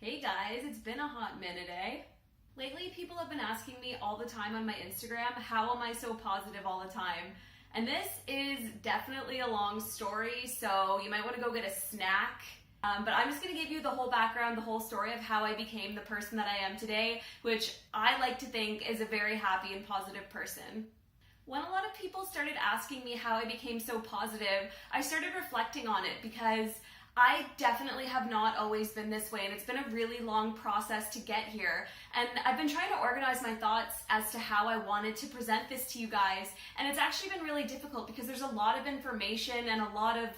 Hey guys, it's been a hot minute, eh? Lately, people have been asking me all the time on my Instagram, how am I so positive all the time? And this is definitely a long story, so you might want to go get a snack. But I'm just going to give you the whole background, the whole story of how I became the person that I am today, which I like to think is a very happy and positive person. When a lot of people started asking me how I became so positive, I started reflecting on it because I definitely have not always been this way, and it's been a really long process to get here. And I've been trying to organize my thoughts as to how I wanted to present this to you guys, and it's actually been really difficult because there's a lot of information and a lot of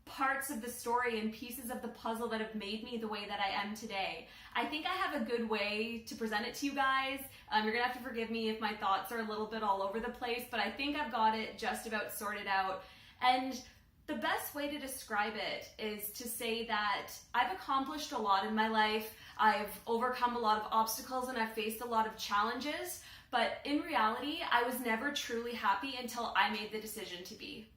parts of the story and pieces of the puzzle that have made me the way that I am today. I think I have a good way to present it to you guys. You're gonna have to forgive me if my thoughts are a little bit all over the place, but I think I've got it just about sorted out. And the best way to describe it is to say that I've accomplished a lot in my life. I've overcome a lot of obstacles and I've faced a lot of challenges, but in reality, I was never truly happy until I made the decision to be.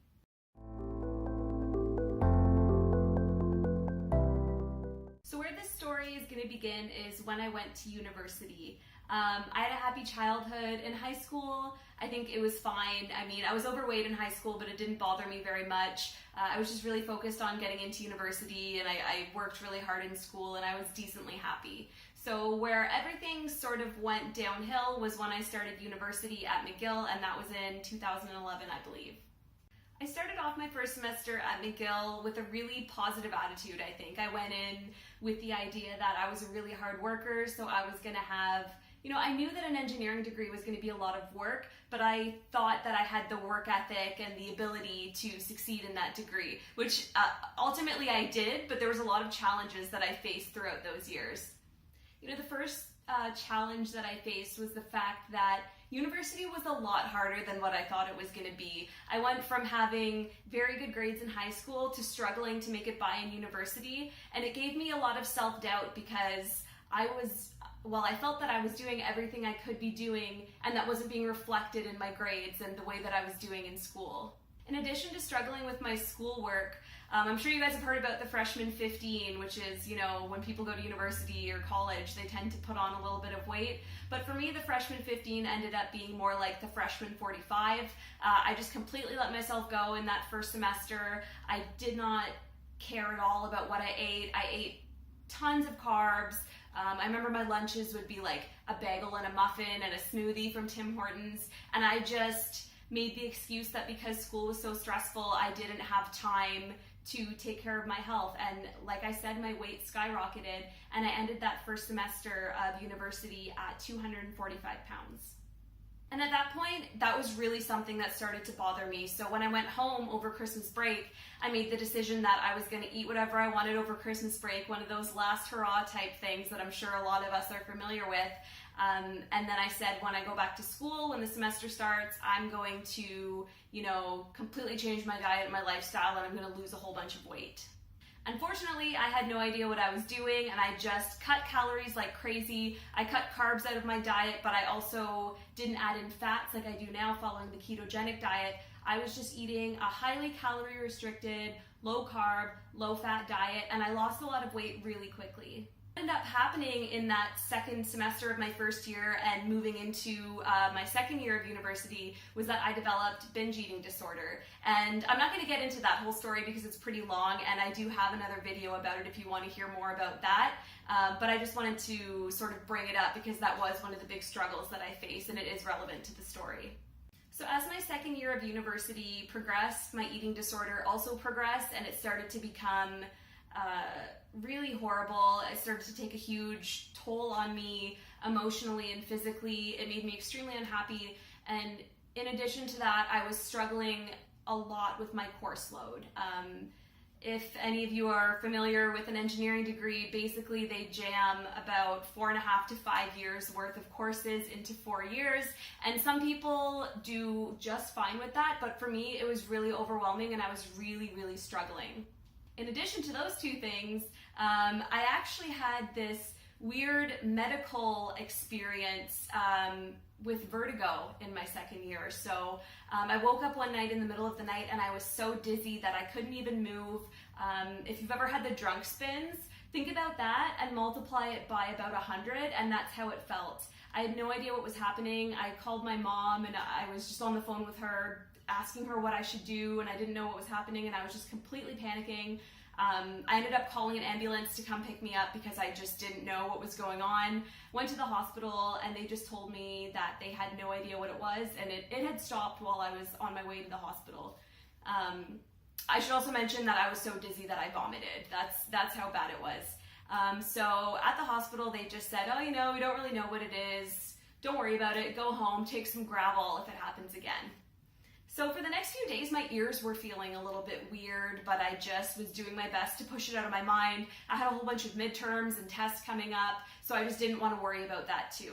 So where this story is going to begin is when I went to university. I had a happy childhood in high school. I think it was fine. I mean, I was overweight in high school, but it didn't bother me very much. I was just really focused on getting into university, and I worked really hard in school, and I was decently happy. So where everything sort of went downhill was when I started university at McGill, and that was in 2011, I believe. I started off my first semester at McGill with a really positive attitude, I think. I went in with the idea that I was a really hard worker, so I was gonna have, I knew that an engineering degree was gonna be a lot of work, but I thought that I had the work ethic and the ability to succeed in that degree, which ultimately I did, but there was a lot of challenges that I faced throughout those years. The first challenge that I faced was the fact that university was a lot harder than what I thought it was going to be. I went from having very good grades in high school to struggling to make it by in university, and it gave me a lot of self-doubt because I felt that I was doing everything I could be doing, and that wasn't being reflected in my grades and the way that I was doing in school. In addition to struggling with my schoolwork, I'm sure you guys have heard about the freshman 15, which is, when people go to university or college, they tend to put on a little bit of weight. But for me, the freshman 15 ended up being more like the freshman 45. I just completely let myself go in that first semester. I did not care at all about what I ate. I ate tons of carbs. I remember my lunches would be like a bagel and a muffin and a smoothie from Tim Hortons, and I just made the excuse that because school was so stressful, I didn't have time to take care of my health. And like I said, my weight skyrocketed, and I ended that first semester of university at 245 pounds. And at that point, that was really something that started to bother me. So when I went home over Christmas break, I made the decision that I was going to eat whatever I wanted over Christmas break, one of those last hurrah type things that I'm sure a lot of us are familiar with. And then I said, when I go back to school, when the semester starts, I'm going to, completely change my diet and my lifestyle, and I'm going to lose a whole bunch of weight. Unfortunately, I had no idea what I was doing, and I just cut calories like crazy. I cut carbs out of my diet, but I also didn't add in fats like I do now following the ketogenic diet. I was just eating a highly calorie restricted, low carb, low fat diet, and I lost a lot of weight really quickly. What ended up happening in that second semester of my first year and moving into my second year of university was that I developed binge eating disorder. And I'm not going to get into that whole story because it's pretty long, and I do have another video about it if you want to hear more about that. But I just wanted to sort of bring it up because that was one of the big struggles that I faced, and it is relevant to the story. So as my second year of university progressed, my eating disorder also progressed, and it started to become really horrible. It started to take a huge toll on me emotionally and physically. It made me extremely unhappy, and in addition to that, I was struggling a lot with my course load. If any of you are familiar with an engineering degree, basically they jam about 4.5 to 5 years worth of courses into 4 years, and some people do just fine with that, but for me it was really overwhelming, and I was really, really struggling. In addition to those two things, I actually had this weird medical experience with vertigo in my second year. So I woke up one night in the middle of the night and I was so dizzy that I couldn't even move. If you've ever had the drunk spins, Think about that and multiply it by about 100, and that's how it felt. I had no idea what was happening. I called my mom and I was just on the phone with her asking her what I should do, and I didn't know what was happening, and I was just completely panicking. I ended up calling an ambulance to come pick me up because I just didn't know what was going on. Went to the hospital and they just told me that they had no idea what it was, and it had stopped while I was on my way to the hospital. I should also mention that I was so dizzy that I vomited. That's how bad it was. So at the hospital they just said, oh, we don't really know what it is. Don't worry about it. Go home, take some Gravol if it happens again. So for the next few days, my ears were feeling a little bit weird, but I just was doing my best to push it out of my mind. I had a whole bunch of midterms and tests coming up, so I just didn't want to worry about that too.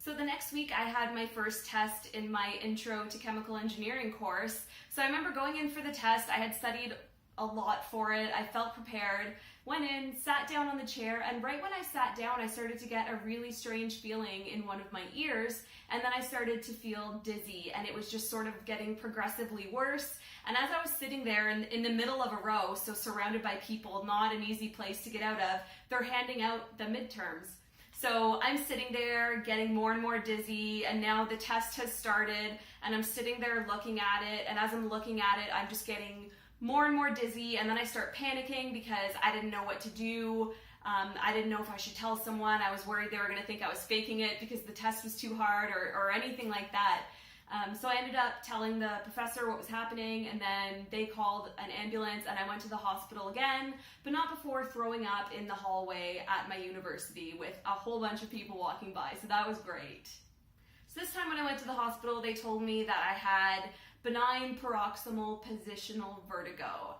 So the next week I had my first test in my Intro to Chemical Engineering course. So I remember going in for the test. I had studied a lot for it. I felt prepared, went in, sat down on the chair, and right when I sat down, I started to get a really strange feeling in one of my ears, and then I started to feel dizzy, and it was just sort of getting progressively worse. And as I was sitting there in the middle of a row, so surrounded by people, not an easy place to get out of, they're handing out the midterms. So I'm sitting there getting more and more dizzy, and now the test has started, and I'm sitting there looking at it, and as I'm looking at it, I'm just getting more and more dizzy, and then I start panicking because I didn't know what to do. I didn't know if I should tell someone. I was worried they were going to think I was faking it because the test was too hard or anything like that. So I ended up telling the professor what was happening, and then they called an ambulance, and I went to the hospital again, but not before throwing up in the hallway at my university with a whole bunch of people walking by, so that was great. So this time when I went to the hospital, they told me that I had benign paroxysmal positional vertigo.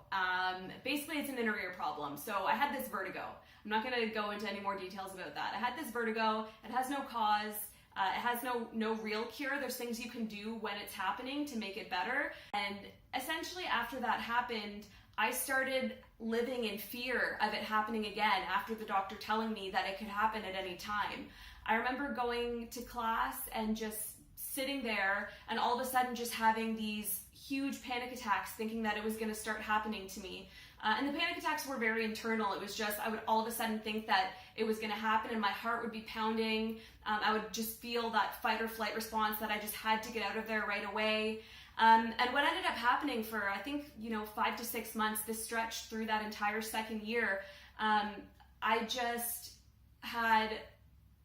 Basically, it's an inner ear problem. So I had this vertigo. I'm not going to go into any more details about that. I had this vertigo. It has no cause. It has no real cure. There's things you can do when it's happening to make it better. And essentially, after that happened, I started living in fear of it happening again after the doctor telling me that it could happen at any time. I remember going to class and just sitting there and all of a sudden just having these huge panic attacks thinking that it was going to start happening to me. And the panic attacks were very internal. It was just, I would all of a sudden think that it was going to happen and my heart would be pounding. I would just feel that fight or flight response that I just had to get out of there right away. And what ended up happening for, I think, 5 to 6 months, this stretched through that entire second year, I just had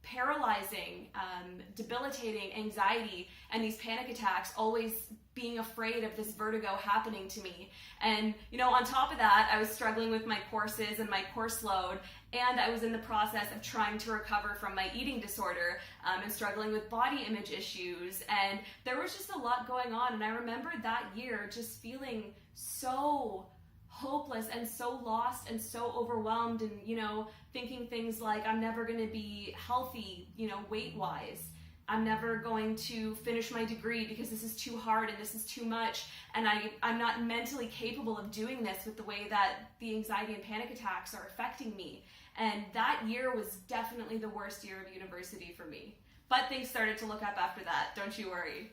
paralyzing, debilitating anxiety and these panic attacks, always being afraid of this vertigo happening to me. And, on top of that, I was struggling with my courses and my course load, and I was in the process of trying to recover from my eating disorder, and struggling with body image issues, and there was just a lot going on. And I remember that year just feeling so hopeless and so lost and so overwhelmed, and thinking things like, I'm never going to be healthy, weight-wise. I'm never going to finish my degree because this is too hard and this is too much, and I'm not mentally capable of doing this with the way that the anxiety and panic attacks are affecting me. And that year was definitely the worst year of university for me. But things started to look up after that, don't you worry.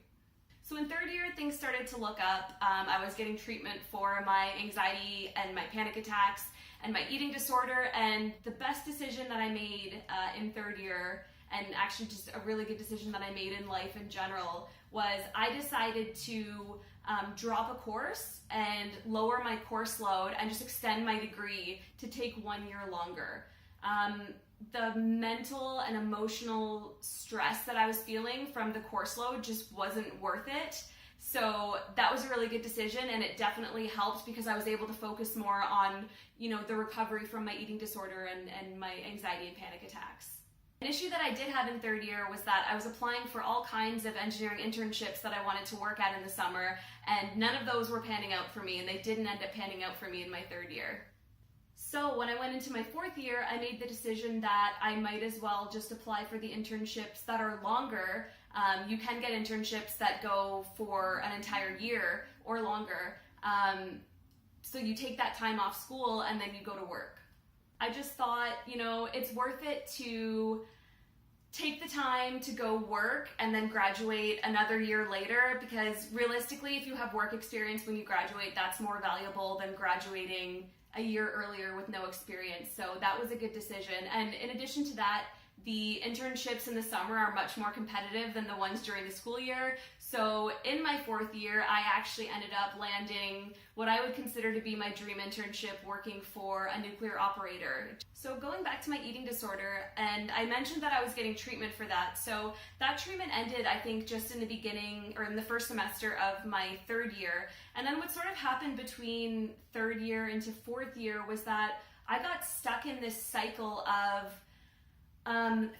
So in third year, things started to look up. I was getting treatment for my anxiety and my panic attacks and my eating disorder, and the best decision that I made in third year, and actually just a really good decision that I made in life in general, was I decided to drop a course and lower my course load and just extend my degree to take 1 year longer. The mental and emotional stress that I was feeling from the course load just wasn't worth it. So that was a really good decision, and it definitely helped because I was able to focus more on, the recovery from my eating disorder and my anxiety and panic attacks. An issue that I did have in third year was that I was applying for all kinds of engineering internships that I wanted to work at in the summer, and none of those were panning out for me, and they didn't end up panning out for me in my third year. So when I went into my fourth year, I made the decision that I might as well just apply for the internships that are longer. You can get internships that go for an entire year or longer. So you take that time off school and then you go to work. I just thought, it's worth it to take the time to go work and then graduate another year later, because realistically, if you have work experience when you graduate, that's more valuable than graduating a year earlier with no experience. So that was a good decision. And in addition to that, the internships in the summer are much more competitive than the ones during the school year. So in my 4th year, I actually ended up landing what I would consider to be my dream internship, working for a nuclear operator. So going back to my eating disorder, and I mentioned that I was getting treatment for that. So that treatment ended, I think, just in the beginning or in the first semester of my 3rd year. And then what sort of happened between 3rd year into 4th year was that I got stuck in this cycle of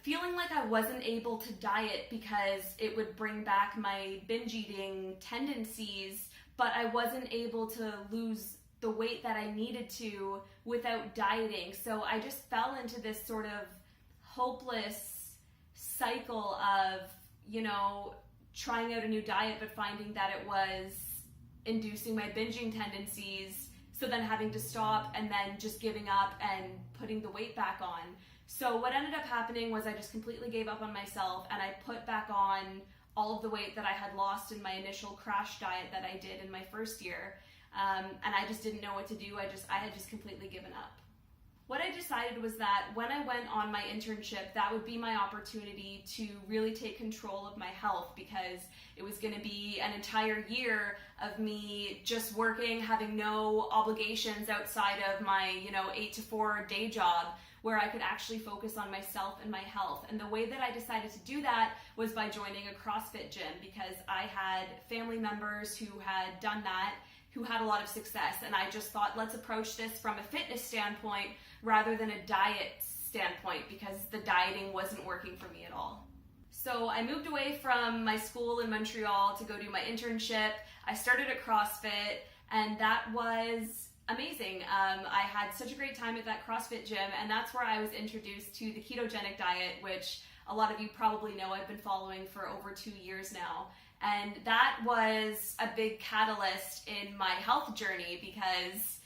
feeling like I wasn't able to diet because it would bring back my binge eating tendencies, but I wasn't able to lose the weight that I needed to without dieting. So I just fell into this sort of hopeless cycle of, trying out a new diet, but finding that it was inducing my binging tendencies. So then having to stop and then just giving up and putting the weight back on. So what ended up happening was I just completely gave up on myself, and I put back on all of the weight that I had lost in my initial crash diet that I did in my 1st year. And I just didn't know what to do. I had just completely given up. What I decided was that when I went on my internship, that would be my opportunity to really take control of my health, because it was going to be an entire year of me just working, having no obligations outside of my, 8 to 4 day job, where I could actually focus on myself and my health. And the way that I decided to do that was by joining a CrossFit gym, because I had family members who had done that, who had a lot of success. And I just thought, let's approach this from a fitness standpoint rather than a diet standpoint, because the dieting wasn't working for me at all. So I moved away from my school in Montreal to go do my internship. I started at CrossFit, and that was amazing. I had such a great time at that CrossFit gym, and that's where I was introduced to the ketogenic diet, which a lot of you probably know I've been following for over 2 years now. And that was a big catalyst in my health journey, because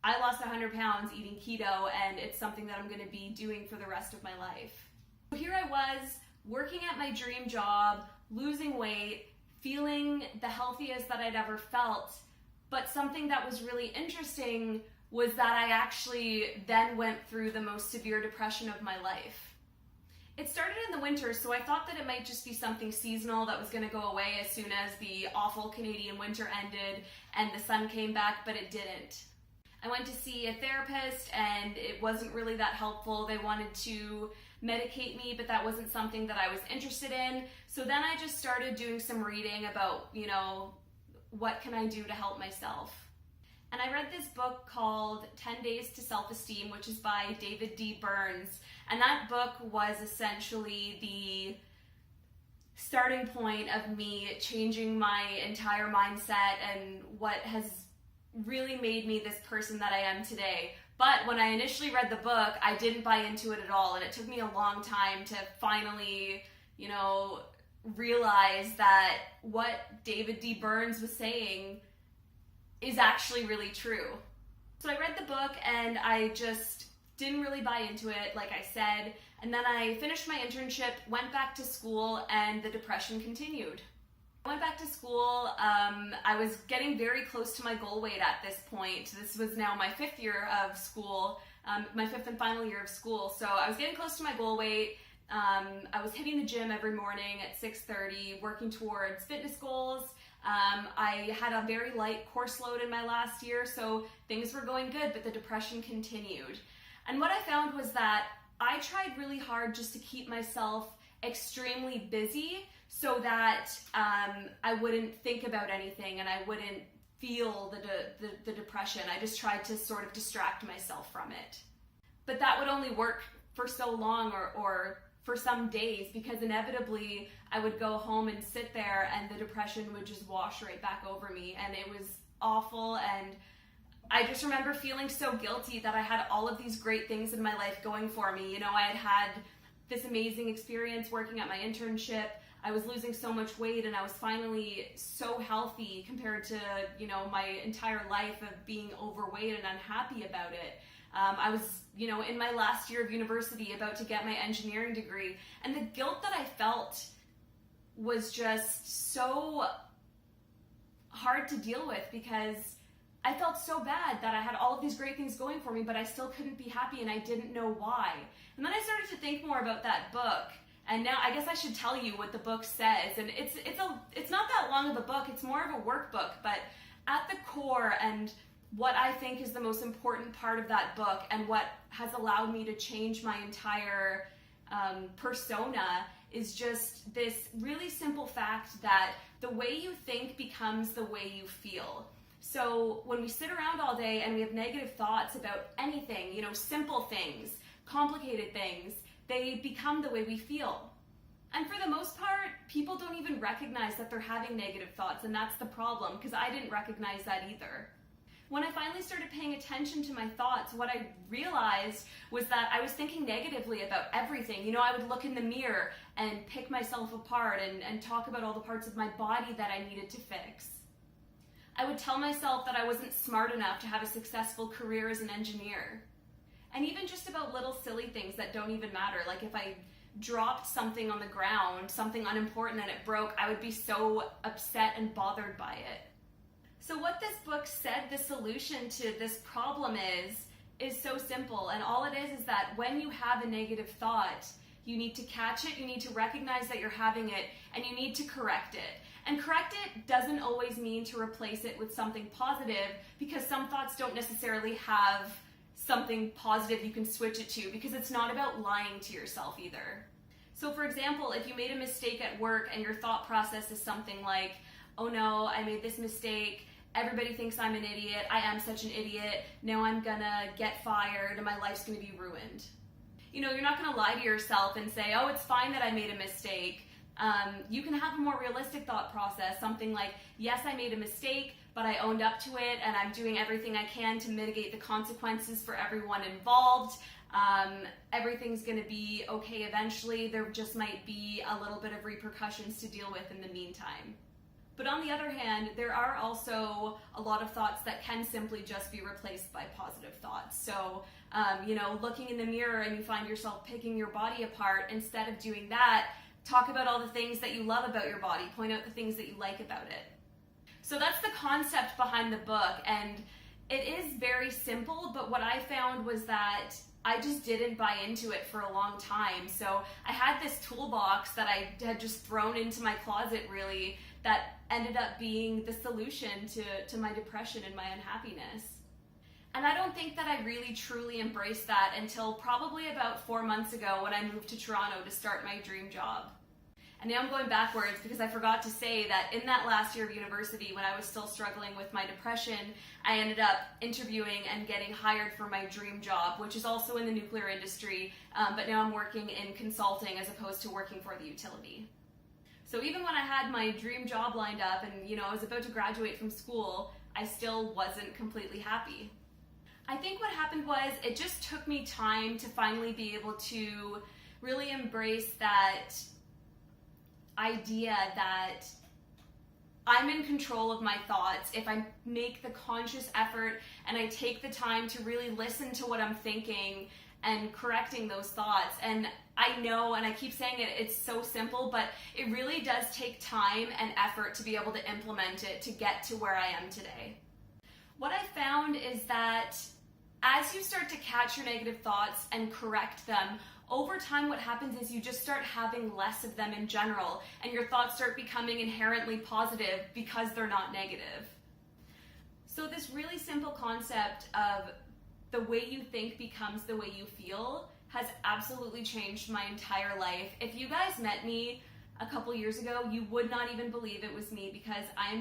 I lost 100 pounds eating keto, and it's something that I'm going to be doing for the rest of my life. So here I was working at my dream job, losing weight, feeling the healthiest that I'd ever felt. But something that was really interesting was that I actually then went through the most severe depression of my life. It started in the winter, so I thought that it might just be something seasonal that was going to go away as soon as the awful Canadian winter ended and the sun came back, but it didn't. I went to see a therapist, and it wasn't really that helpful. They wanted to medicate me, but that wasn't something that I was interested in. So then I just started doing some reading about, what can I do to help myself? And I read this book called 10 Days to Self-Esteem, which is by David D. Burns. And that book was essentially the starting point of me changing my entire mindset and what has really made me this person that I am today. But when I initially read the book, I didn't buy into it at all. And it took me a long time to finally, realize that what David D. Burns was saying is actually really true. So I read the book, and I just didn't really buy into it, like I said. And then I finished my internship, went back to school, and the depression continued. I went back to school. I was getting very close to my goal weight at this point. This was now my 5th year of school, my 5th and final year of school. So I was getting close to my goal weight. I was hitting the gym every morning at 6:30, working towards fitness goals. I had a very light course load in my last year, so things were going good, but the depression continued. And what I found was that I tried really hard just to keep myself extremely busy so that I wouldn't think about anything and I wouldn't feel the depression. I just tried to sort of distract myself from it. But that would only work for so long or for some days, because inevitably I would go home and sit there and the depression would just wash right back over me, and it was awful. And I just remember feeling so guilty that I had all of these great things in my life going for me. I had this amazing experience working at my internship. I was losing so much weight, and I was finally so healthy compared to, my entire life of being overweight and unhappy about it. I was, in my last year of university, about to get my engineering degree, and the guilt that I felt was just so hard to deal with, because I felt so bad that I had all of these great things going for me, but I still couldn't be happy and I didn't know why. And then I started to think more about that book. And now I guess I should tell you what the book says. And it's not that long of a book, it's more of a workbook, but at the core, and what I think is the most important part of that book and what has allowed me to change my entire persona is just this really simple fact that the way you think becomes the way you feel. So when we sit around all day and we have negative thoughts about anything, simple things, complicated things, they become the way we feel. And for the most part, people don't even recognize that they're having negative thoughts, and that's the problem, because I didn't recognize that either. When I finally started paying attention to my thoughts, what I realized was that I was thinking negatively about everything. I would look in the mirror and pick myself apart and talk about all the parts of my body that I needed to fix. I would tell myself that I wasn't smart enough to have a successful career as an engineer. And even just about little silly things that don't even matter. Like if I dropped something on the ground, something unimportant, and it broke, I would be so upset and bothered by it. So what this book said the solution to this problem is so simple. And all it is that when you have a negative thought, you need to catch it, you need to recognize that you're having it, and you need to correct it. And correct it doesn't always mean to replace it with something positive, because some thoughts don't necessarily have something positive you can switch it to, because it's not about lying to yourself either. So for example, if you made a mistake at work and your thought process is something like, oh no, I made this mistake, everybody thinks I'm an idiot, I am such an idiot, now I'm gonna get fired and my life's gonna be ruined. You're not gonna lie to yourself and say, oh, it's fine that I made a mistake. You can have a more realistic thought process, something like, yes, I made a mistake, but I owned up to it and I'm doing everything I can to mitigate the consequences for everyone involved. Everything's gonna be okay eventually. There just might be a little bit of repercussions to deal with in the meantime. But on the other hand, there are also a lot of thoughts that can simply just be replaced by positive thoughts. So, looking in the mirror and you find yourself picking your body apart, instead of doing that, talk about all the things that you love about your body, point out the things that you like about it. So that's the concept behind the book, and it is very simple, but what I found was that I just didn't buy into it for a long time. So I had this toolbox that I had just thrown into my closet, really, that ended up being the solution to my depression and my unhappiness. And I don't think that I really truly embraced that until probably about 4 months ago when I moved to Toronto to start my dream job. And now I'm going backwards because I forgot to say that in that last year of university, when I was still struggling with my depression, I ended up interviewing and getting hired for my dream job, which is also in the nuclear industry, but now I'm working in consulting as opposed to working for the utility. So even when I had my dream job lined up and I was about to graduate from school, I still wasn't completely happy. I think what happened was it just took me time to finally be able to really embrace that idea that I'm in control of my thoughts if I make the conscious effort and I take the time to really listen to what I'm thinking and correcting those thoughts. And I know, and I keep saying it, it's so simple, but it really does take time and effort to be able to implement it to get to where I am today. What I found is that as you start to catch your negative thoughts and correct them, over time what happens is you just start having less of them in general, and your thoughts start becoming inherently positive because they're not negative. So this really simple concept of the way you think becomes the way you feel has absolutely changed my entire life. If you guys met me a couple years ago, you would not even believe it was me, because I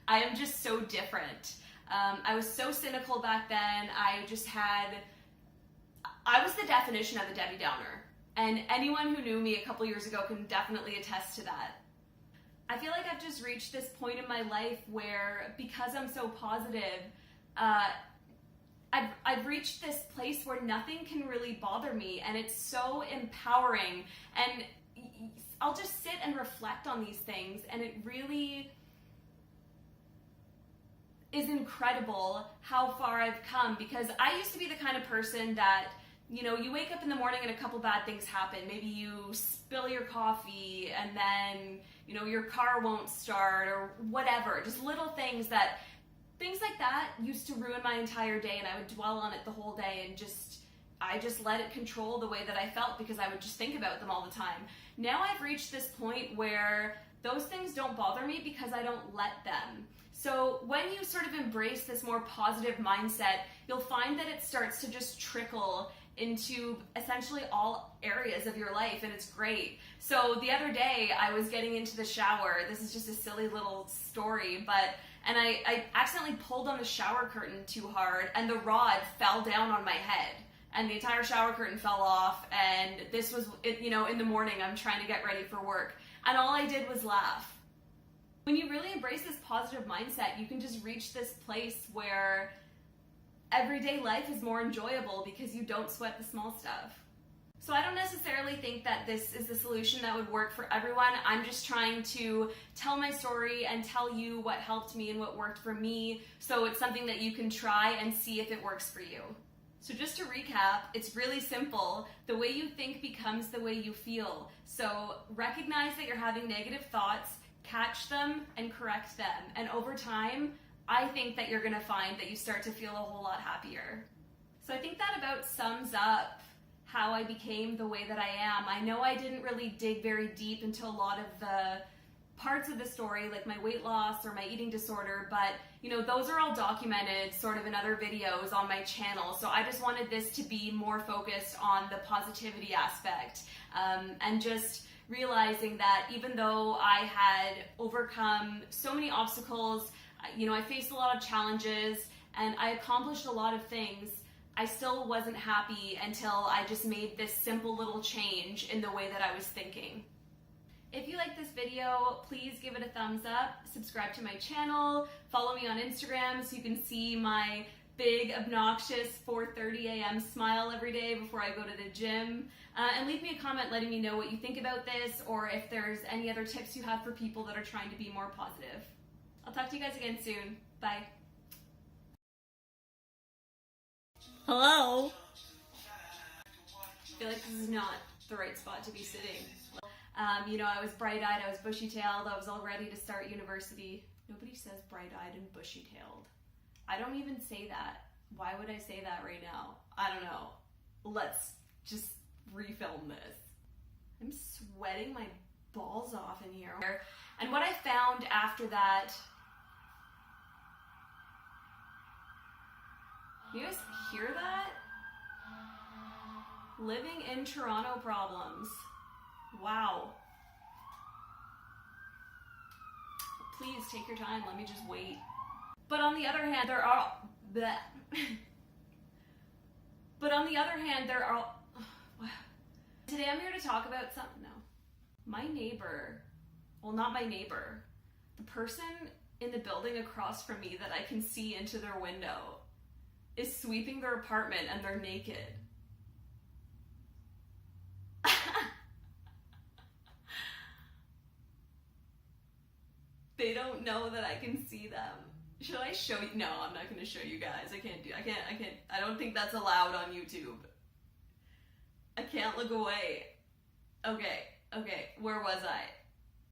am just so different. I was so cynical back then. I was the definition of a Debbie Downer. And anyone who knew me a couple years ago can definitely attest to that. I feel like I've just reached this point in my life where, because I'm so positive, I've reached this place where nothing can really bother me, and it's so empowering. And I'll just sit and reflect on these things, and it really is incredible how far I've come, because I used to be the kind of person that, you wake up in the morning and a couple bad things happen. Maybe you spill your coffee and then, your car won't start or whatever. Just little things that Things like that used to ruin my entire day, and I would dwell on it the whole day, and I just let it control the way that I felt because I would just think about them all the time. Now I've reached this point where those things don't bother me because I don't let them. So when you sort of embrace this more positive mindset, you'll find that it starts to just trickle into essentially all areas of your life, and it's great. So the other day I was getting into the shower. This is just a silly little story, and I accidentally pulled on the shower curtain too hard, and the rod fell down on my head, and the entire shower curtain fell off. And this was, in the morning, I'm trying to get ready for work, and all I did was laugh. When you really embrace this positive mindset, you can just reach this place where everyday life is more enjoyable because you don't sweat the small stuff. So I don't necessarily think that this is the solution that would work for everyone. I'm just trying to tell my story and tell you what helped me and what worked for me, so it's something that you can try and see if it works for you. So just to recap, it's really simple. The way you think becomes the way you feel. So recognize that you're having negative thoughts, catch them, and correct them. And over time, I think that you're gonna find that you start to feel a whole lot happier. So I think that about sums up how I became the way that I am. I know I didn't really dig very deep into a lot of the parts of the story, like my weight loss or my eating disorder, but those are all documented sort of in other videos on my channel. So I just wanted this to be more focused on the positivity aspect, and just realizing that even though I had overcome so many obstacles, I faced a lot of challenges and I accomplished a lot of things, I still wasn't happy until I just made this simple little change in the way that I was thinking. If you like this video, please give it a thumbs up, subscribe to my channel, follow me on Instagram so you can see my big, obnoxious 4:30 a.m. smile every day before I go to the gym. And leave me a comment letting me know what you think about this, or if there's any other tips you have for people that are trying to be more positive. I'll talk to you guys again soon. Bye. Hello? I feel like this is not the right spot to be sitting. I was bright-eyed, I was bushy-tailed, I was all ready to start university. Nobody says bright-eyed and bushy-tailed. I don't even say that. Why would I say that right now? I don't know. Let's just refilm this. I'm sweating my balls off in here. And what I found after that, you guys hear that? Living in Toronto problems. Wow. Please take your time, let me just wait. But on the other hand, there are today I'm here to talk about something. No. My neighbor, well, not my neighbor, the person in the building across from me that I can see into their window is sweeping their apartment and they're naked. They don't know that I can see them. Should I show you? No, I'm not gonna show you guys. I don't think that's allowed on YouTube. I can't look away. Okay, where was I?